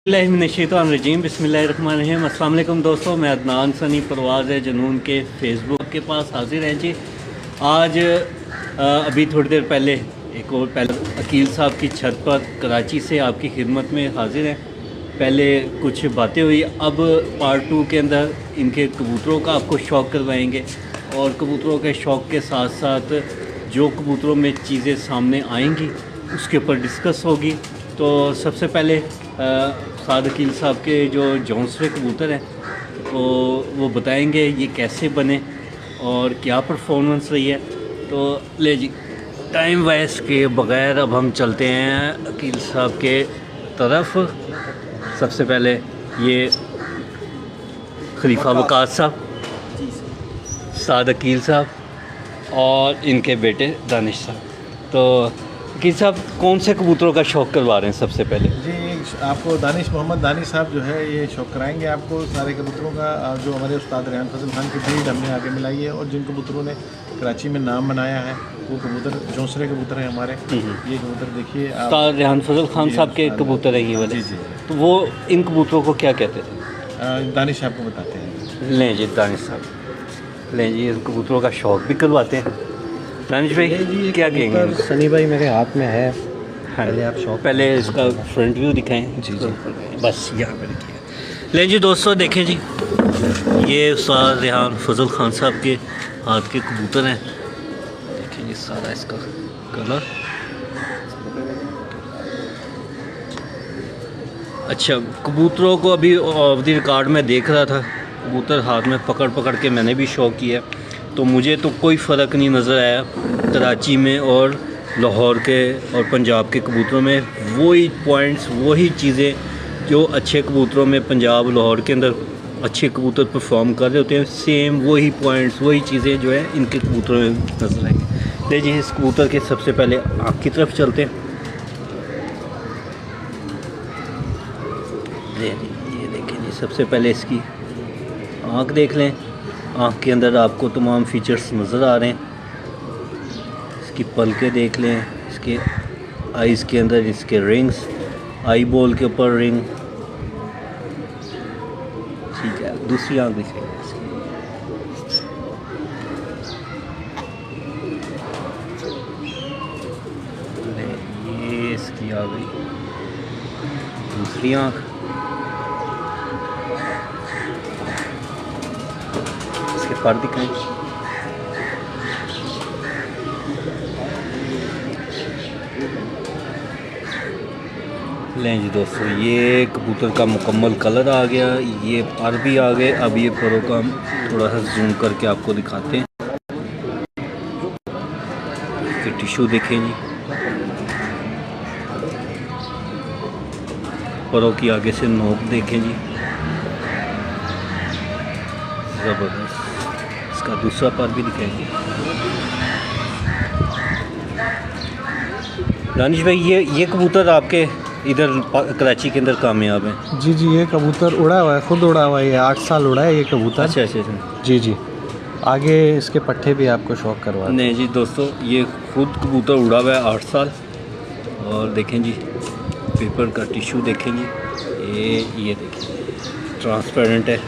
बिस्मिल्लाहिर्रहमानिर्रहीम बिस्मिल्लाहिर्रहमानिर्रहीम। अस्सलाम वालेकुम दोस्तों, मैं अदनान सनी परवाज़ है जुनून के फेसबुक के पास हाजिर हैं जी। आज अभी थोड़ी देर पहले एक और पहले अकील साहब की छत पर कराची से आपकी खिदमत में हाजिर हैं। पहले कुछ बातें हुई, अब पार्ट 2 के अंदर इनके कबूतरों का आपको शौक़ करवाएंगे और कबूतरों के शौक़ के साथ साथ जो कबूतरों में चीज़ें सामने आएंगी उसके ऊपर डिस्कस होगी। तो सबसे पहले साद अकील साहब के जो जौंसरे कबूतर हैं वो बताएंगे ये कैसे बने और क्या परफॉर्मेंस रही है। तो ले जी, टाइम वेस्ट के बग़ैर अब हम चलते हैं अकील साहब के तरफ। सबसे पहले ये खलीफा वकास साहब, साद अकील साहब और इनके बेटे दानिश साहब। तो अकील साहब कौन से कबूतरों का शौक़ करवा रहे हैं सबसे पहले? जी, आपको दानिश मोहम्मद दानिश साहब जो है ये शौक़ कराएंगे आपको सारे कबूतरों का। जो हमारे उस्ताद रेहान फजल खान की ब्रीड हमने आगे मिलाई है और जिन कबूतरों ने कराची में नाम बनाया है वो कबूतर जौंसरे कबूतर हैं हमारे। ये कबूतर देखिए उस्ताद रेहान फजल खान साहब के कबूतर हैं ये वाले। जी। तो वो इन कबूतरों को क्या कहते थे? दानिश साहब को बताते हैं। लें जी दानिश साहब, लें जी, इन कबूतरों का शौक़ भी करवाते हैं। दानिश भाई जी क्या कहेंगे? सनी भाई मेरे हाथ में है। हाँ, पहले आप शौक पहले इसका फ्रंट व्यू दिखाएं। जी। बस यहाँ पर देखिए। लें जी दोस्तों, देखें जी, ये उस्ताद रेहान फजल खान साहब के हाथ के कबूतर हैं। देखें जी सारा इसका कलर। अच्छा, कबूतरों को अभी ऑफ द रिकॉर्ड में देख रहा था, कबूतर हाथ में पकड़ पकड़ के मैंने भी शौक किया, तो मुझे तो कोई फ़र्क नहीं नज़र आया कराची में और लाहौर के और पंजाब के कबूतरों में। वही पॉइंट्स, वही चीज़ें जो अच्छे कबूतरों में पंजाब लाहौर के अंदर अच्छे कबूतर परफॉर्म कर रहे होते हैं, सेम वही पॉइंट्स, वही चीज़ें जो है इनके कबूतरों में नज़र आएंगी। ले जी, इस कबूतर के सबसे पहले आँख की तरफ चलते हैं। ये देखें जी, सबसे पहले इसकी आँख देख लें। आँख के अंदर आपको तमाम फीचर्स नज़र आ रहे हैं। इसकी पलकें देख लें, इसके आइज़ के अंदर इसके रिंग्स, आई बॉल के ऊपर रिंग। ठीक है, दूसरी आँख दिखाइए इसकी। ये इसकी आ गई दूसरी आँख। इसके पर दिखाएं। लें जी दोस्तों, ये कबूतर का मुकम्मल कलर आ गया, ये पर भी आ गए। अब ये परों का हम थोड़ा सा जूम करके आपको दिखाते हैं। इसके टिश्यू देखें जी, परों की आगे से नोक देखें जी, ज़बरदस्त। इसका दूसरा पर भी दिखाएंगे। दानिश भाई, ये कबूतर आपके इधर कराची के अंदर कामयाब है? जी, ये कबूतर उड़ा हुआ है, खुद उड़ा हुआ है। ये 8 साल उड़ा है ये कबूतर। अच्छा। जी। आगे इसके पट्टे भी आपको शौक करवा नहीं जी दोस्तों, ये खुद कबूतर उड़ा हुआ है 8 साल। और देखें जी, पेपर का टिश्यू देखें जी, ये देखें, ट्रांसपेरेंट है,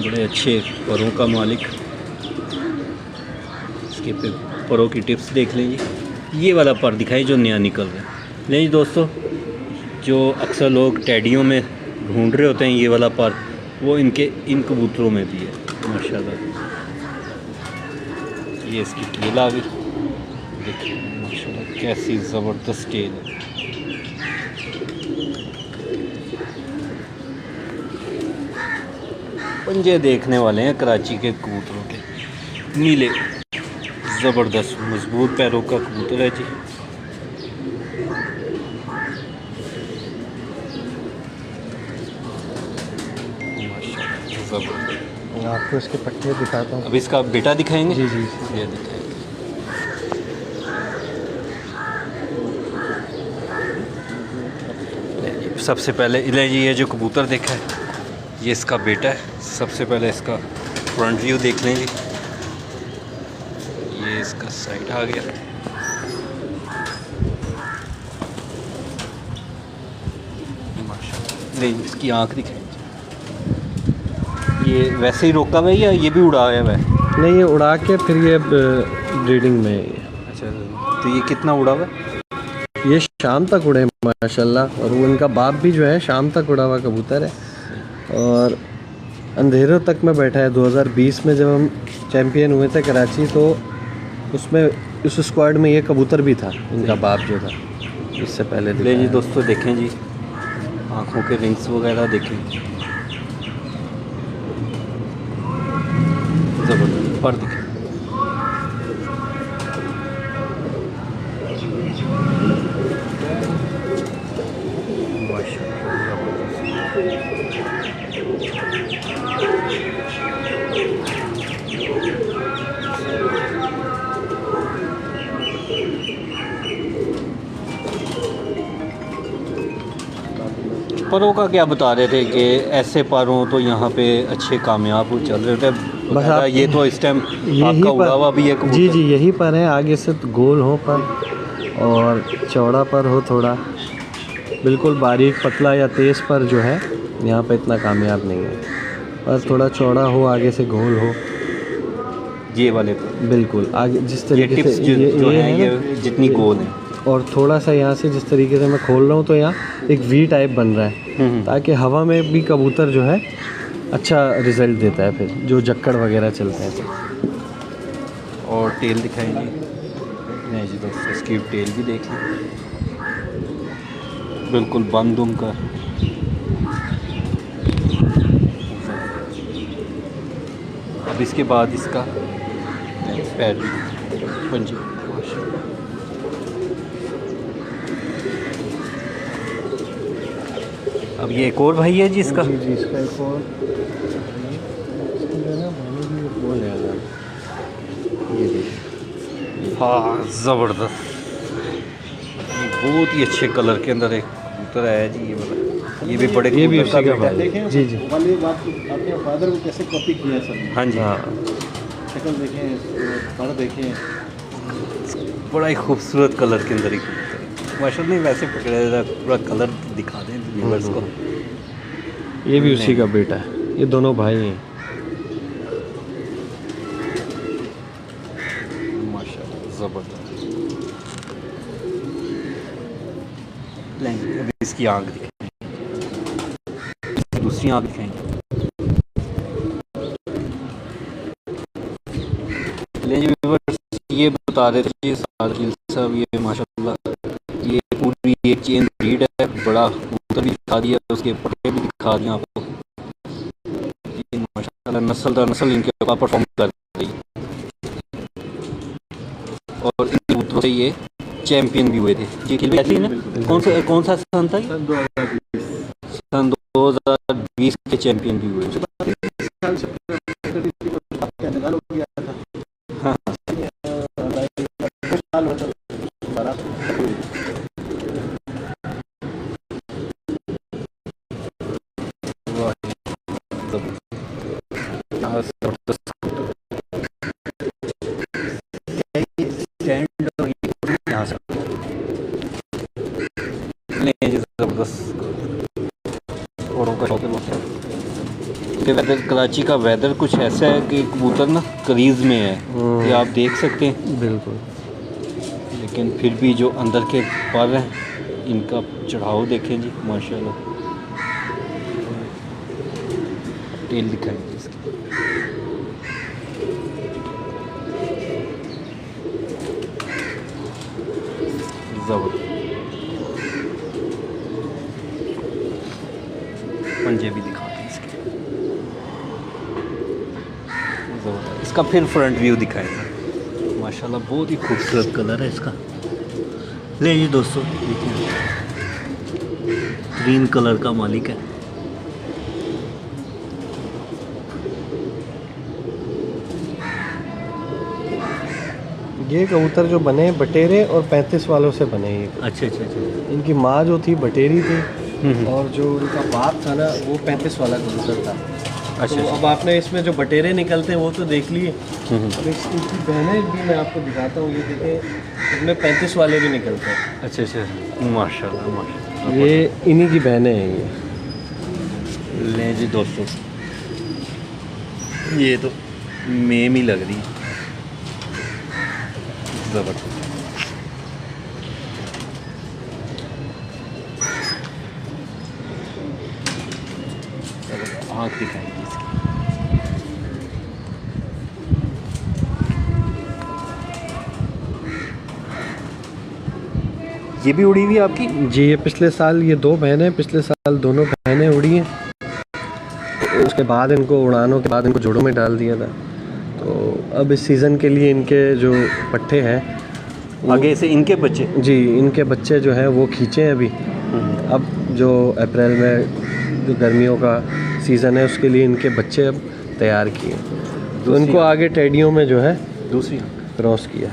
बड़े अच्छे परों का मालिक। इसके परों की टिप्स देख लें जी। ये वाला पर दिखाई जो नया निकल रहा है। नहीं दोस्तों, जो अक्सर लोग टैडियों में ढूंढ रहे होते हैं ये वाला पर, वो इन कबूतरों में भी है माशाल्लाह। ये इसकी टेल आ गई, देखिए माशाल्लाह कैसी ज़बरदस्त टेल है। पंजे देखने वाले हैं कराची के कबूतरों के, नीले ज़बरदस्त मजबूत पैरों का कबूतर है जी। आपको इसके पट्टे दिखाता हूँ। अब इसका बेटा दिखाएंगे। जी। ये दिखाएंगे। सबसे पहले ये जो कबूतर देखा है ये इसका बेटा है। सबसे पहले इसका फ्रंट व्यू देख लें जी, ये इसका साइड आ गया। ले इसकी आँख दिखाएं। ये वैसे ही रोका हुआ है या ये भी उड़ाया हुआ है? नहीं, ये उड़ा के फिर ये ब्रीडिंग में है ये। अच्छा, तो ये कितना उड़ा हुआ है? ये शाम तक उड़े माशाल्लाह, और वो इनका बाप भी जो है शाम तक उड़ा हुआ कबूतर है, और अंधेरों तक में बैठा है। 2020 में जब हम चैम्पियन हुए थे कराची, तो उसमें उस स्क्वाड में ये कबूतर भी था, इनका बाप जो था, इससे पहले। ले जी दोस्तों, देखें जी आँखों के रिंग्स वगैरह देखें, ज़बरदस्त पर दिखें। परों का क्या बता रहे थे कि ऐसे पर हों तो यहाँ पे अच्छे कामयाब हो चल रहे थे। बस आप ये तो इस टाइम यही आपका उड़ा हुआ भी है कबूतर। जी जी, यही पर है। आगे से तो गोल हो पर, और चौड़ा पर हो थोड़ा, बिल्कुल बारीक पतला या तेज़ पर जो है यहाँ पे इतना कामयाब नहीं है। पर थोड़ा चौड़ा हो, आगे से गोल हो, ये वाले पर बिल्कुल आगे जिस ये तरीके टिप्स से जो ये हैं है ये ना, जितनी गोल हैं, और थोड़ा सा यहाँ से जिस तरीके से मैं खोल रहा हूँ तो यहाँ एक वी टाइप बन रहा है, ताकि हवा में भी कबूतर जो है अच्छा रिज़ल्ट देता है, फिर जो जक्कड़ वगैरह चलते हैं। और टेल दिखाएंगे। नहीं जी दोस्तों, इसकी टेल भी देख लें, बिल्कुल बंद उम कर। अब इसके बाद इसका पैर पंजी। अब ये एक और भाई है जी इसका। जी जी, इसका एक और वो ले आना, ये देखिए। हाँ ज़बरदस्त, ये बहुत ही अच्छे कलर के अंदर एक कबूतर आया जी। ये वाला, ये भी बड़े ये भी कबूतर उसी का बेटा है। भाई। जी जी, वाली बात आपके फादर को कैसे कॉपी किया सर? हाँ जी, हाँ। शक्ल देखें, पर देखें, बड़ा ही खूबसूरत कलर के अंदर ही कबूतर है माशाल्लाह। नहीं वैसे पकड़ा पूरा कलर दिखा दें व्यूअर्स को। ये भी उसी का बेटा है, ये दोनों भाई हैं। माशाल्लाह ज़बरदस्त। लेंगे अभी इसकी आँख दिखाएंगे, दूसरी आँख दिखाएंगे। लेंगे व्यूअर्स, ये बता रहे थे साजिद साहब, ये माशाल्लाह ये पूरी एक चेन ब्रीड है। बड़ा कबूतर भी दिखा दिया, उसके पट्टे भी दिखा दिए आपको। ये माशाल्लाह नस्ल दर नस्ल इनके ऊपर परफॉर्म कर रही है, और इन कबूतरों से ये चैंपियन भी हुए थे जी। ऐसे ही ना, कौन सा सन था? सन 2020 के चैंपियन भी हुए थे। हाँ वेदर कराची का वेदर कुछ ऐसा है कि कबूतर ना करीज में है, ये आप देख सकते हैं। बिल्कुल, लेकिन फिर भी जो अंदर के पर हैं इनका चढ़ाव देखें जी माशाल्लाह। टेल दिखाएंगे इसकी। ज़बरदस्त पंजे भी दिखाते हैं इसके। ज़बरदस्त, इसका फिर फ्रंट व्यू दिखाएगा माशाल्लाह। बहुत ही खूबसूरत कलर है इसका। ले जी दोस्तों, देखिए ग्रीन कलर का मालिक है। ये कबूतर जो बने बटेरे और 35 वालों से बने ये। अच्छा अच्छा अच्छा। इनकी माँ जो थी बटेरी थी, और जो उनका बाप था ना वो 35 वाला कबूतर था। अच्छा तो अब आपने इसमें जो बटेरे निकलते हैं वो तो देख लिए, अब इनकी बहनें भी मैं आपको दिखाता हूँ। ये देखें, इसमें 35 वाले भी निकलते हैं। अच्छा अच्छा, माशाल्लाह माशाल्लाह। ये इन्हीं की बहनें हैं ये। लें जी दोस्तों, ये तो मेम ही लग रही है, ज़बरदस्त। आँख दिखाएंगे इसकी। ये भी उड़ी हुई है आपकी? जी, ये पिछले साल, ये 2 बहनें पिछले साल दोनों बहनें उड़ी हैं। उसके बाद इनको उड़ानों के बाद इनको जोड़ों में डाल दिया था। तो अब इस सीज़न के लिए इनके जो पट्टे हैं, आगे से इनके बच्चे? जी, इनके बच्चे जो हैं वो खींचे हैं अभी। अब जो अप्रैल में जो गर्मियों का सीज़न है उसके लिए इनके बच्चे अब तैयार किए, तो इनको आगे टेडियों में जो है दूसरी क्रॉस किया।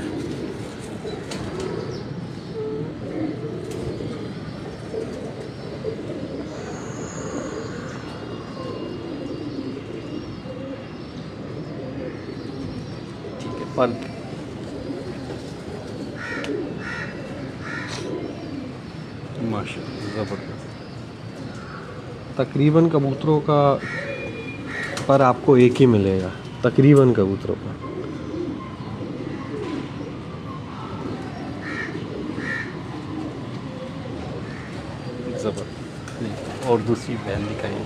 पर माशाल्लाह ज़बरदस्त। तकरीबन कबूतरों का पर आपको एक ही मिलेगा, तकरीबन कबूतरों का। ज़बरदस्त। और दूसरी बहन दिखाइए।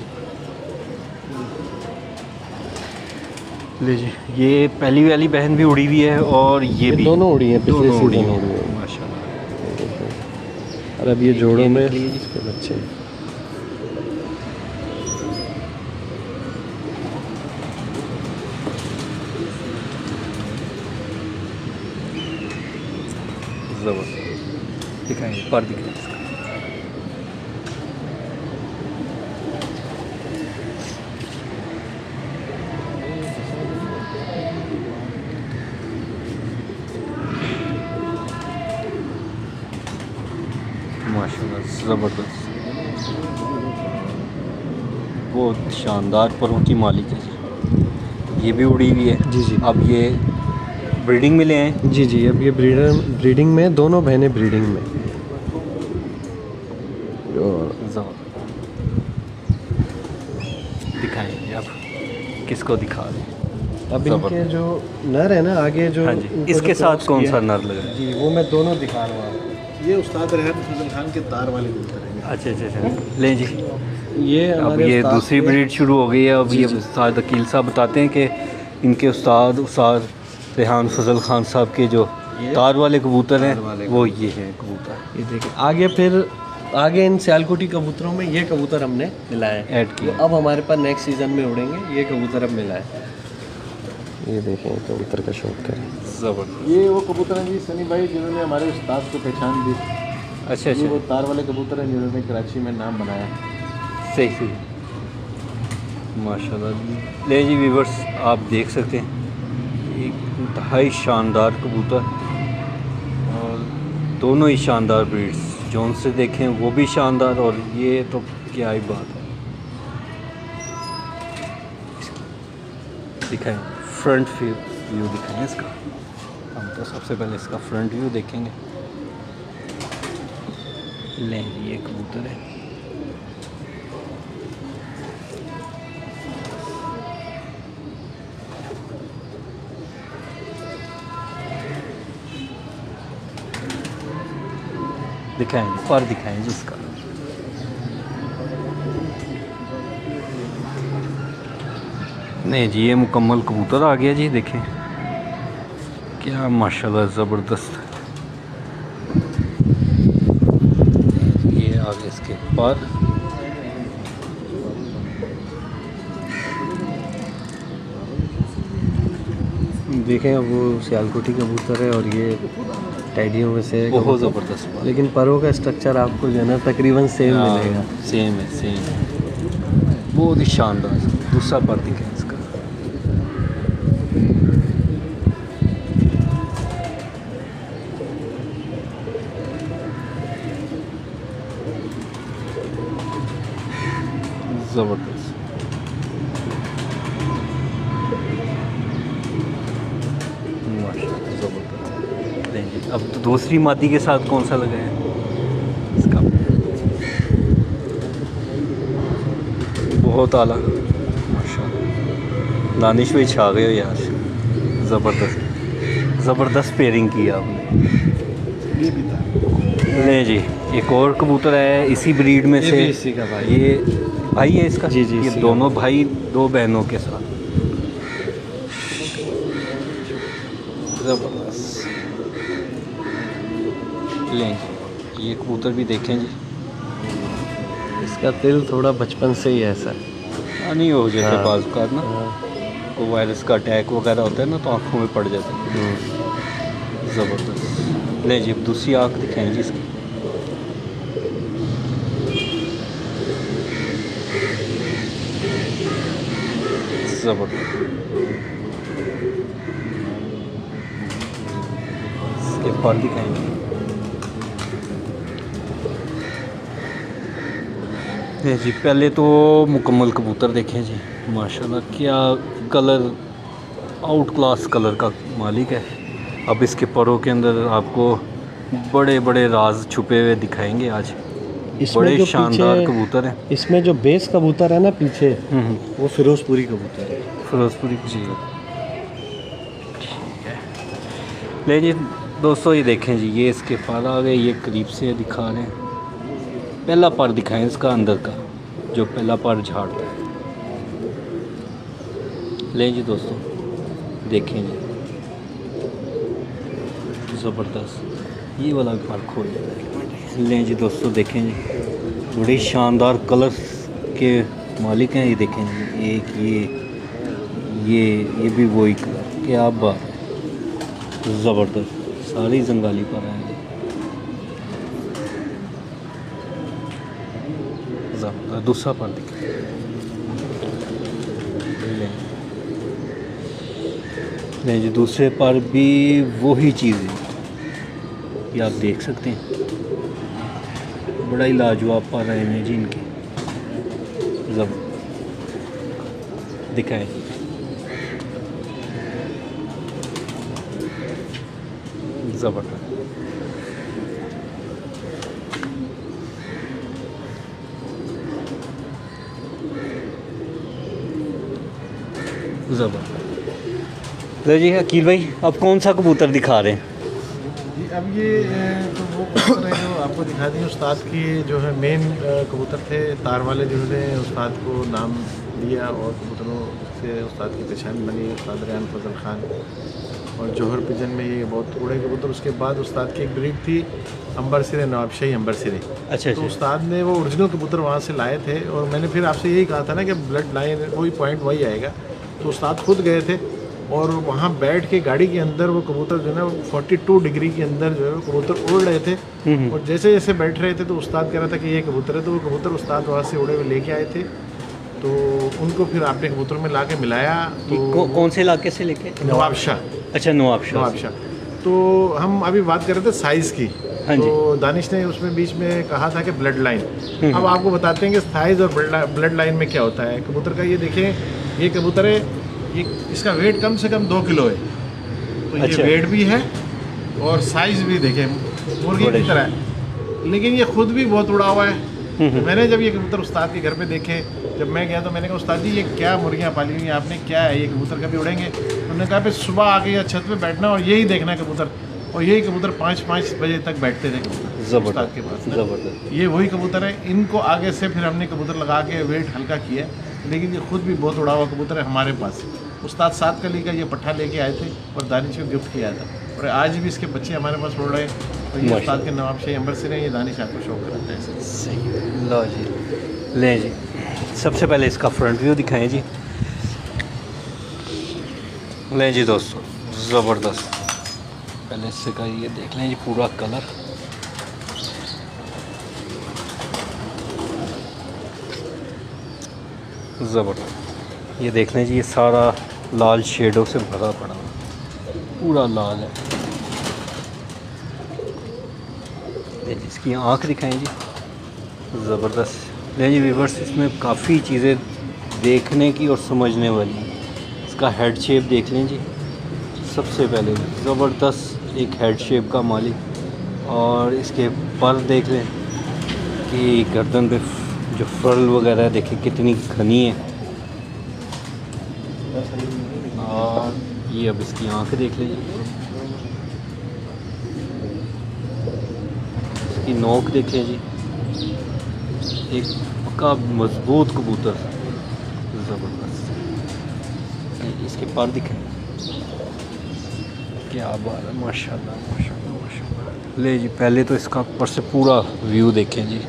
लीजिए, ये पहली वाली बहन भी उड़ी हुई है और ये भी दोनों उड़ी हैं, पिछले दोनों उड़ी सीज़न हैं। उड़ी हैं। माशाल्लाह। और अब ये जोड़ों में निकली है जी। इसके बच्चे हैं। ज़बरदस्त। दिखाएंगे, पर दिखाएंगे इसका। माशाल्लाह ज़बरदस्त, बहुत शानदार परों की मालिक है जी। ये भी उड़ी हुई है। जी जी। अब ये ब्रीडिंग में ले आए? जी जी, अब ये ब्रीडिंग में, दोनों बहनें ब्रीडिंग में। दिखाएंगे अब, किसको दिखा रहे हैं? अब इनके जो नर है ना आगे जो, हाँ जी, इनको इसके जो साथ क्रॉस कौन किया सा है, नर लगा है? जी वो मैं दोनों दिखा रहा हूँ आपको। ये उस्ताद रेहान फजल खान के तार वाले कबूतर हैं। अच्छा अच्छा अच्छा, लें जी। ये अब हमारे ये उस्ताद दूसरी के- ब्रीड शुरू हो गई है। अब जी, ये जी। उस्ताद अकील साहब बताते हैं कि इनके उस्ताद रेहान फजल खान साहब के जो तार वाले कबूतर हैं, वो ये हैं कबूतर। ये देखिए आगे, फिर आगे इन सियालकोटी कबूतरों में ये कबूतर हमने मिलाए हैं। ऐड किया। तो अब हमारे पास नेक्स्ट सीज़न में उड़ेंगे, ये कबूतर अब मिला है। ये देखें कबूतर का शौक करें। ज़बरदस्त। ये वो कबूतर हैं जी सनी भाई जिन्होंने हमारे उस्ताद को पहचान दी। अच्छा ये वो अच्छा, तार वाले कबूतर हैं जिन्होंने कराची में नाम बनाया। सही सही। माशाल्लाह। ले जी व्यूवर्स, आप देख सकते हैं एक इंतहाई शानदार कबूतर, और दोनों ही शानदार ब्रीड्स, जो उनसे देखें वो भी शानदार, और ये तो क्या ही बात है। दिखाएं फ्रंट व्यू दिखाएं इसका। हम तो सबसे पहले इसका फ्रंट व्यू देखेंगे। लें ये कबूतर है। दिखाएं, पर दिखाएं जिसका। नहीं जी, ये मुकम्मल कबूतर आ गया जी। देखें क्या माशाल्लाह ज़बरदस्त। ये आ गए इसके पर। देखें अब वो सियालकोटी कबूतर है और ये टैडियों में से है बहुत कबूतर। ज़बरदस्त बात। लेकिन परों का स्ट्रक्चर आपको जो है ना तकरीबन सेम मिलेगा। सेम है, सेम है, बहुत ही शानदार। दूसरा पर दिखें इसका। ज़बरदस्त। माशाल्लाह ज़बरदस्त। नहीं जी, अब तो दूसरी मादी के साथ कौन सा लगा है इसका? बहुत आला माशाल्लाह। दानिश भाई छा गए हो यार, ज़बरदस्त पेयरिंग की आपने। ये भी था। ले जी, एक और कबूतर है इसी ब्रीड में ये से। भी इसी का भाई। ये भाई है इसका। जी, जी, ये इसी का दोनों भाई 2 बहनों के साथ। ज़बरदस्त। लें जी, ये कबूतर भी देखें जी। इसका दिल थोड़ा बचपन से ही ऐसा है। नहीं हो जाते हाँ। बाज़ का ना, हाँ। को वायरस का अटैक वगैरह होता है ना, तो आँखों में पड़ जाता है। ज़बरदस्त। ले जी, अब दूसरी आँख दिखाएं जी इसकी। ज़बरदस्त। इसके पर दिखाएंगे। ले जी, पहले तो मुकम्मल कबूतर देखें जी, माशाल्लाह क्या कलर, आउट क्लास कलर का मालिक है। अब इसके परों के अंदर आपको बड़े बड़े राज छुपे हुए दिखाएंगे आज। बड़े जो शानदार पीछे- कबूतर हैं। इसमें जो बेस कबूतर है ना पीछे, हम्म, वो फिरोजपुरी कबूतर है। फिरोजपुरी जी, ठीक है। ले जी दोस्तों, ये देखें जी, ये इसके पर आ गए, ये करीब से दिखा रहे हैं। पहला पर दिखाएं इसका अंदर का, जो पहला पर झाड़ता है। ले जी दोस्तों, देखें जी, ज़बरदस्त। ये वाला भी पर खोल देता है। लें जी दोस्तों, देखें जी, बड़ी शानदार कलर्स के मालिक हैं। ये देखें जी, एक ये भी वही कलर, क्या बात है, ज़बरदस्त। सारी जंगाली पर आएंगे। ज़बरदस्त। दूसरा पर दिखें। नहीं जी, दूसरे पर भी वही चीज़ है, ये आप देख सकते हैं। बड़ा ही लाजवाब पर आए हैं जी इनके। दिखाएं। ज़बरदस्त। ज़बरदस्त। लो जी अकील भाई, अब कौन सा कबूतर दिखा रहे हैं? जी, अब ये तो वो कबूतर है जो आपको दिखा दी उस्ताद की, जो है मेन कबूतर थे तार वाले, जिन्होंने उस्ताद को नाम दिया और कबूतरों से उस्ताद की पहचान बनी, उस्ताद रेहान फजल ख़ान। और जौहर पिजन में ये बहुत उड़े कबूतर। उसके बाद उस्ताद की एक ब्रीड थी अंबर सिरे, नवाबशाही अंबर सिरे। अच्छा तो उस्ताद ने वो ओरिजिनल कबूतर वहाँ से लाए थे, और मैंने फिर आपसे यही कहा था ना कि ब्लड लाइन वही पॉइंट वही आएगा। तो उस्ताद खुद गए थे और वहाँ बैठ के गाड़ी के अंदर वो कबूतर जो है ना 42 डिग्री के अंदर जो है वो कबूतर उड़ रहे थे। और जैसे जैसे बैठ रहे थे तो उस्ताद कह रहा था कि ये कबूतर है, तो वो कबूतर उस्ताद वहाँ से उड़े हुए लेके आए थे। तो उनको फिर आपने कबूतर में ला के मिलाया। तो कौन से इलाके से लेके? नवाबशाह। अच्छा, नवाबशाह। तो हम अभी बात कर रहे थे साइज़ की। हाँ जी। तो दानिश ने उसमें बीच में कहा था कि ब्लड लाइन। अब आपको बताते हैं कि साइज़ और ब्लड लाइन में क्या होता है कबूतर का। ये देखें, ये कबूतर है, ये इसका वेट कम से कम 2 किलो है। तो अच्छा। ये वेट भी है और साइज़ भी देखें मुर्गी की तरह है, लेकिन ये खुद भी बहुत उड़ा हुआ है। मैंने जब ये कबूतर उस्ताद के घर पे देखे, जब मैं गया तो मैंने कहा उस्ताद जी ये क्या मुर्गियाँ पाली हुई हैं आपने, क्या है ये कबूतर कभी उड़ेंगे? उन्होंने कहा फिर सुबह आके या छत पे बैठना और यही देखना है कबूतर। और यही कबूतर 5-5 बजे तक बैठते थे कबूतर उस्ताद के पास ना। ज़बरदस्त। ये वही कबूतर है। इनको आगे से फिर हमने कबूतर लगा के वेट हल्का किया, लेकिन ये खुद भी बहुत उड़ा हुआ कबूतर है हमारे पास। उस्ताद 7 कली का ये पट्ठा लेके आए थे और दानिश को गिफ्ट किया था, और आज भी इसके बच्चे हमारे पास उड़ रहे हैं। और ये उस्ताद के नवाबशाही अंबर से ये दानिश आपको शौक कराता है। सही। लो जी, ले जी, सबसे पहले इसका फ्रंट व्यू दिखाएं जी। ले जी दोस्तों, ज़बरदस्त। पहले इससे का ये देख लें जी, पूरा कलर। ज़बरदस्त। ये देख लें जी, ये सारा लाल शेडों से भरा पड़ा, पूरा लाल है। ले जी, इसकी आँख दिखाएं जी, ज़बरदस्त। ले जी व्यूअर्स, इसमें काफ़ी चीज़ें देखने की और समझने वाली हैं। इसका हेड शेप देख लें जी, सबसे पहले ज़बरदस्त एक हेड शेप का मालिक। और इसके पर देख लें कि गर्दन पे जो फर्ल वगैरह देखिए कितनी घनी है। और ये अब इसकी आँखें देख लीजिए, इसकी नोक देखें जी, एक पक्का मजबूत कबूतर, ज़बरदस्त। इसके पर दिखें, क्या बात है, माशाल्लाह माशाल्लाह माशाल्लाह। ले जी पहले तो इसका ऊपर से पूरा व्यू देखें जी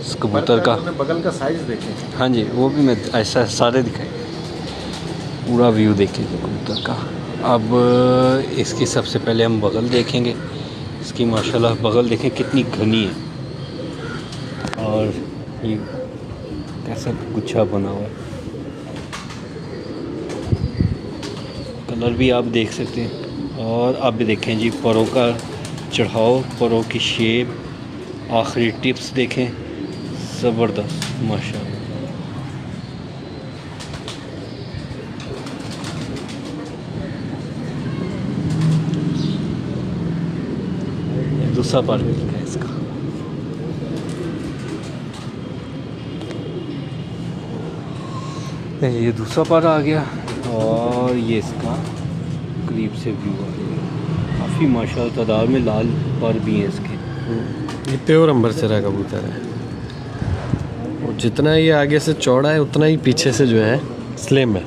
इस कबूतर का। बगल का साइज देखें। हाँ जी, वो भी मैं ऐसा सारे दिखाए, पूरा व्यू देखें जी कबूतर का। अब इसकी सबसे पहले हम बगल देखेंगे। इसकी माशाल्लाह बगल देखें कितनी घनी है, और ये कैसा गुच्छा बना हुआ है। कलर भी आप देख सकते हैं। और आप भी देखें जी परों का चढ़ाव, परों की शेप, आखिरी टिप्स देखें, ज़बरदस्त माशाल्लाह। दूसरा पार्ट है इसका। ये दूसरा पार्ट आ गया, और ये इसका करीब से व्यू आ गया। काफ़ी माशाल्लाह तादाद में लाल पर भी हैं इसके। ये प्योर अम्बरसरा कबूतर है, और जितना ये आगे से चौड़ा है उतना ही पीछे से जो है स्लिम है।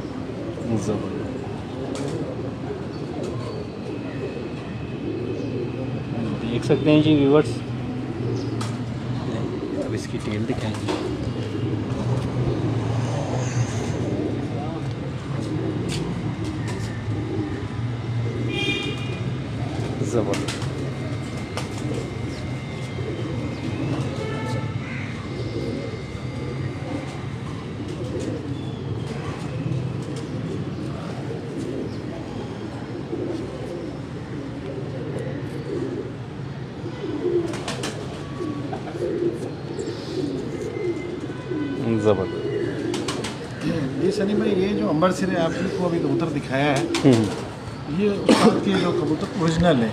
देख सकते हैं जी व्यूअर्स। अब इसकी टेल दिखाएंगे। ज़बरदस्त। ये सनी भाई, ये जो अंबर सिरे आपको अभी कबूतर दिखाया है, ये उस्ताद के जो कबूतर ओरिजिनल है,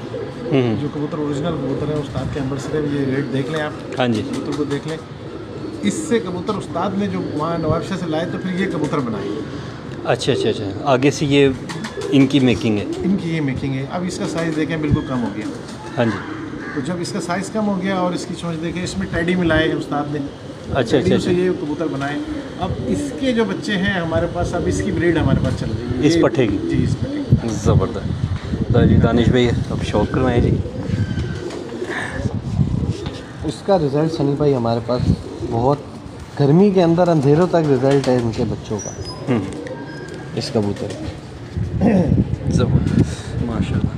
जो कबूतर ओरिजिनल कबूतर है उस्ताद के अंबर सिरे, ये रेट देख लें आप। हाँ जी, कबूतर को देख लें। इससे कबूतर उस्ताद ने जो वहाँ नवाबशाह से लाए, तो फिर ये कबूतर बनाए। अच्छा अच्छा अच्छा, आगे से ये इनकी मेकिंग है। इनकी ये मेकिंग है। अब इसका साइज़ देखें, बिल्कुल कम हो गया। हाँ जी, तो जब इसका साइज़ कम हो गया और इसकी चोंच देखें, इसमें टैडी मिलाए उस्ताद ने। अच्छा अच्छा से ये कबूतर बनाए। अब इसके जो बच्चे हैं हमारे पास, अब इसकी ब्रीड हमारे पास चल रही है, इस पट्टे की। जी, इस पट्टे की। ज़बरदस्त। तो जी दानिश भाई अब शौक करवाएं जी। इसका रिज़ल्ट सनी भाई हमारे पास बहुत गर्मी के अंदर अंधेरों तक रिज़ल्ट है इनके बच्चों का, इस कबूतर का। ज़बरदस्त माशाल्लाह।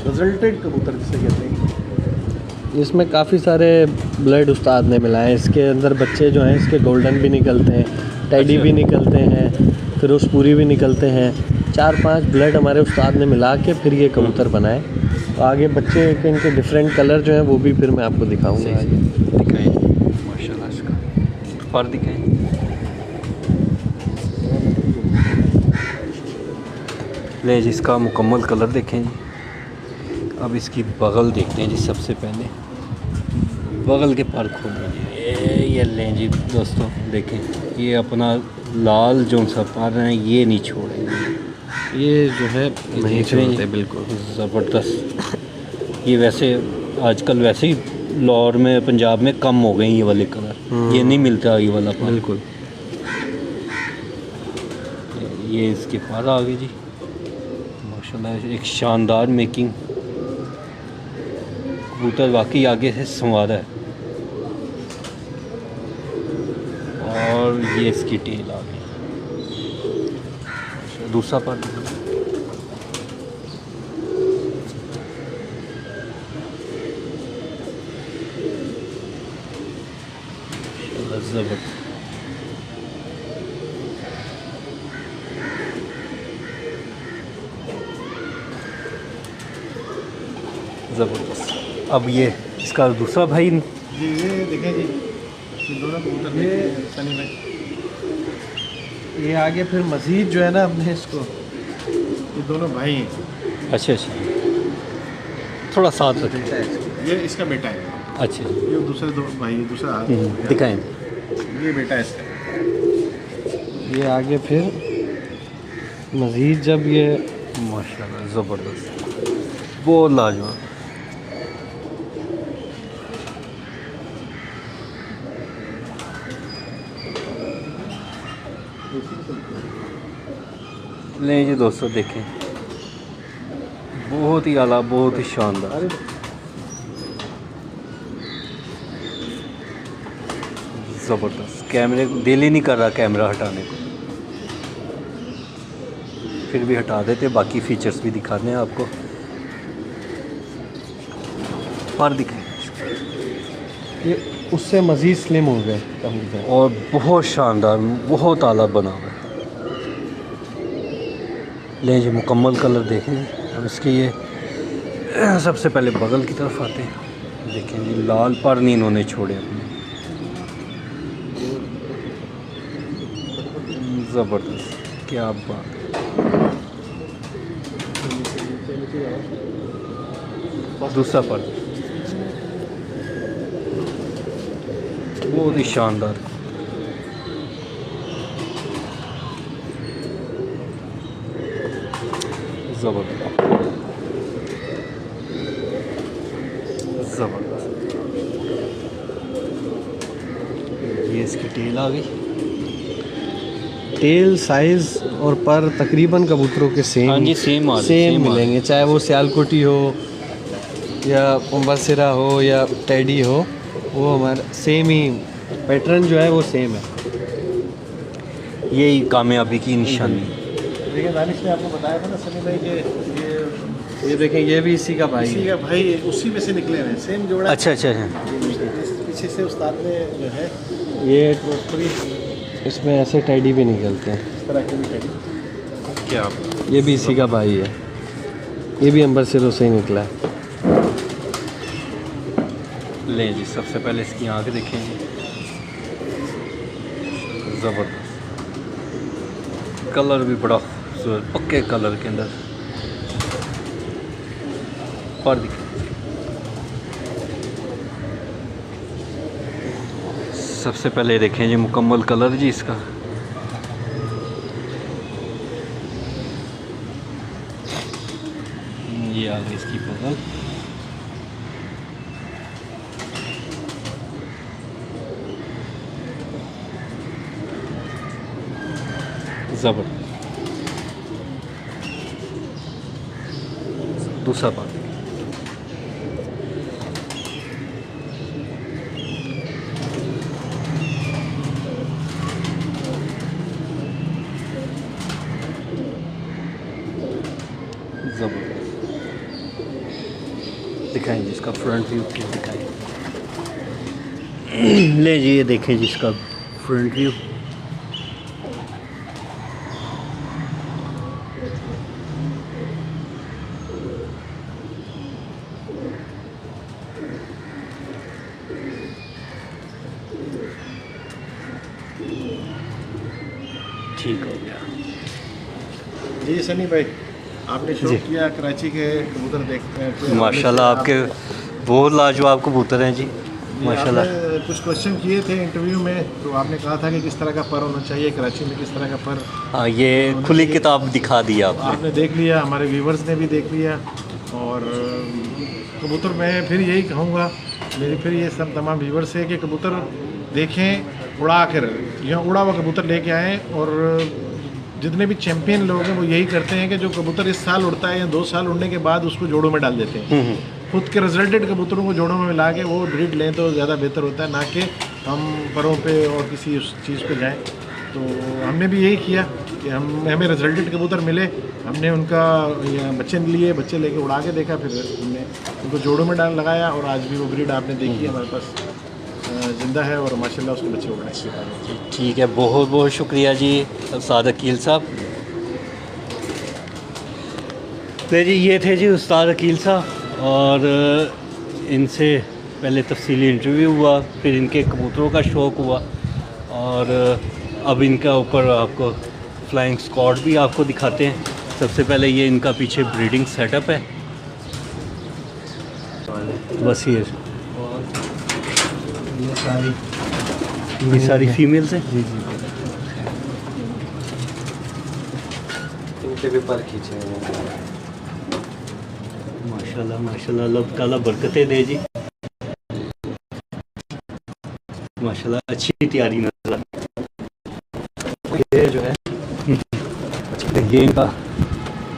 रिजल्टेड कबूतर जिसे कहते हैं। इसमें काफ़ी सारे ब्लड उस्ताद ने मिलाए हैं। इसके अंदर बच्चे जो हैं इसके गोल्डन भी निकलते हैं, टैडी भी निकलते हैं, फिरोजपुरी भी निकलते हैं। 4-5 ब्लड हमारे उस्ताद ने मिला के फिर ये कबूतर बनाए। तो आगे बच्चे के इनके डिफरेंट कलर जो हैं वो भी फिर मैं आपको दिखाऊंगा। दिखाएं माशाल्लाह, इसका पर दिखाएं। ले जी इसका मुकम्मल कलर देखें जी। अब इसकी बगल देखते हैं जी। सबसे पहले बगल के पर खोल लीजिए। ये लें जी दोस्तों, देखें ये अपना लाल जो सा पर है ये नहीं छोड़ेंगे, ये जो है नहीं छोड़ते बिल्कुल। ज़बरदस्त। ये वैसे आजकल वैसे ही लाहौर में, पंजाब में कम हो गए ये वाले कलर, ये नहीं मिलता ये वाला पर। बिल्कुल। ये इसके पर आ गए जी माशाल्लाह। एक शानदार मेकिंग, कबूतर वाकई आगे से संवारा है। और ये इसकी टेल आ गई। दूसरा पार्ट ज़बरदस्त। ज़बरदस्त। अब ये इसका दूसरा भाई जी, ये देखें जी, ये दोनों कबूतर ये सनी भाई, ये आगे फिर मज़ीद जो है ना अपने इसको, ये दोनों भाई हैं। अच्छा अच्छा, थोड़ा साथ रखें। ये इसका बेटा है। अच्छा ये दूसरे दो भाई, दूसरा दिखाएं। ये बेटा इसका। ये आगे फिर मज़ीद जब ये माशाल्लाह ज़बरदस्त, बहुत लाजवाब। लें जी दोस्तों, देखें बहुत ही आला, बहुत ही शानदार। ज़बरदस्त। कैमरे दिल ही नहीं कर रहा कैमरा हटाने को, फिर भी हटा देते। बाकी फीचर्स भी दिखाते हैं आपको। और दिखाएं। ये उससे मज़ीद स्लिम हो गए कबूतर। और बहुत शानदार, बहुत आला बना हुआ है। लें जी मुकम्मल कलर देखें। अब इसके ये सबसे पहले बगल की तरफ आते हैं। देखें जी लाल पर नहीं इन्होंने छोड़े अपने। ज़बरदस्त, क्या बात। दूसरा पर बहुत ही शानदार। ज़बरदस्त, ज़बरदस्त। ये इसकी टेल आ गई। टेल साइज़ और पर तकरीबन कबूतरों के सेम। हाँ जी, सेम आ रहे, सेम सेम आ मिलेंगे, चाहे वो सियालकोटी हो या बसिरा हो या टेडी हो, वो हमारा सेम ही पैटर्न जो है वो सेम है। यही कामयाबी की निशानी। देखिए दानिश ने आपको बताया था ना सनी भाई कि ये देखें, ये भी इसी का भाई इसी है। का भाई उसी में से निकले हैं, सेम जोड़ा। अच्छा अच्छा अच्छा। पीछे से उस्ताद ने जो है ये इसमें ऐसे टेडी भी निकलते हैं। इस तरह के भी टेडी। क्या ये भी इसी का भाई है। ये भी अंबर सिरों से ही निकला है। लें जी, सबसे पहले इसकी आँख देखेंगे। ज़बरदस्त, कलर भी बड़ा खूबसूरत, पक्के कलर के अंदर। पर दिखे सबसे पहले देखें जी मुकम्मल कलर जी इसका। ये आ गई इसकी बगल। ज़बरदस्त। दूसरा पार्ट ज़बरदस्त। दिखाएं जिसका फ्रंट व्यू क्या दिखाएं। ले जी, ये देखें जिसका फ्रंट व्यू। ठीक हो गया जी सनी भाई, आपने शौक किया कराची के कबूतर देखते हैं। माशाल्लाह, आपके बहुत लाजवाब कबूतर हैं जी माशाल्लाह। आपने कुछ क्वेश्चन किए थे इंटरव्यू में, तो आपने कहा था कि किस तरह का पर होना चाहिए कराची में, किस तरह का पर। हाँ, ये खुली किताब दिखा दी आपने देख लिया, हमारे व्यूवर्स ने भी देख लिया। और कबूतर मैं फिर यही कहूँगा, मेरे फिर ये सब तमाम व्यूवर्स है कि कबूतर देखें उड़ा कर, यहाँ उड़ा हुआ कबूतर लेके आएँ। और जितने भी चैम्पियन लोग हैं वो यही करते हैं कि जो कबूतर इस साल उड़ता है या 2 साल उड़ने के बाद उसको जोड़ों में डाल देते हैं। खुद के रिजल्टेड कबूतरों को जोड़ों में मिला के वो ब्रीड लें तो ज़्यादा बेहतर होता है, ना कि हम परों पे और किसी उस चीज़ पे जाएं। तो हमने भी यही किया कि हमें रिजल्टेड कबूतर मिले, हमने उनका बच्चे लिए, बच्चे लेके उड़ा के देखा, फिर हमने उनको जोड़ों में डाल लगाया और आज भी वो ब्रीड आपने देखी हमारे पास ज़िंदा है और माशाल्लाह उसके बच्चे उड़ रहे हैं। ठीक है, बहुत बहुत शुक्रिया जी उस्ताद अकील साहब। तो जी ये थे जी उस्ताद अकील साहब, और इनसे पहले तफसीली इंटरव्यू हुआ, फिर इनके कबूतरों का शौक़ हुआ, और अब इनका ऊपर आपको फ्लाइंग स्क्वाड भी आपको दिखाते हैं। सबसे पहले ये इनका पीछे ब्रीडिंग सेटअप है, बस ये ये सारी फीमेल्स हैं। जी जी। इनके भी पर खींचे हैं। माशाल्लाह माशाल्लाह, अल्लाह ताला बरकतें दे जी। माशाल्लाह अच्छी तैयारी नजर आ रही है। ये जो है ये इनका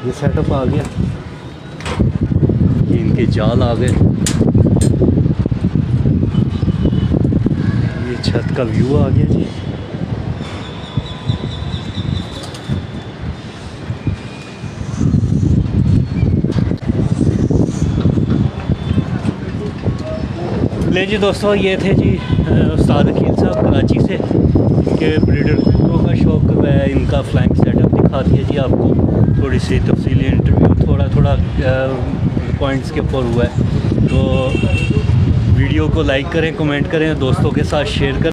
ये सेटअप आ गया, ये इनके जाल आ गए, ये छत का व्यू आ गया जी। ले जी दोस्तों, ये थे जी उस्ताद अकील साहब कराची से। इनके ब्रीडर कबूतरों का शौक है, इनका फ्लाइंग सेटअप दिखा दिया जी आपको, थोड़ी सी तफसीली इंटरव्यू थोड़ा पॉइंट्स के ऊपर हुआ है। तो वीडियो को लाइक करें, कमेंट करें, दोस्तों के साथ शेयर करें।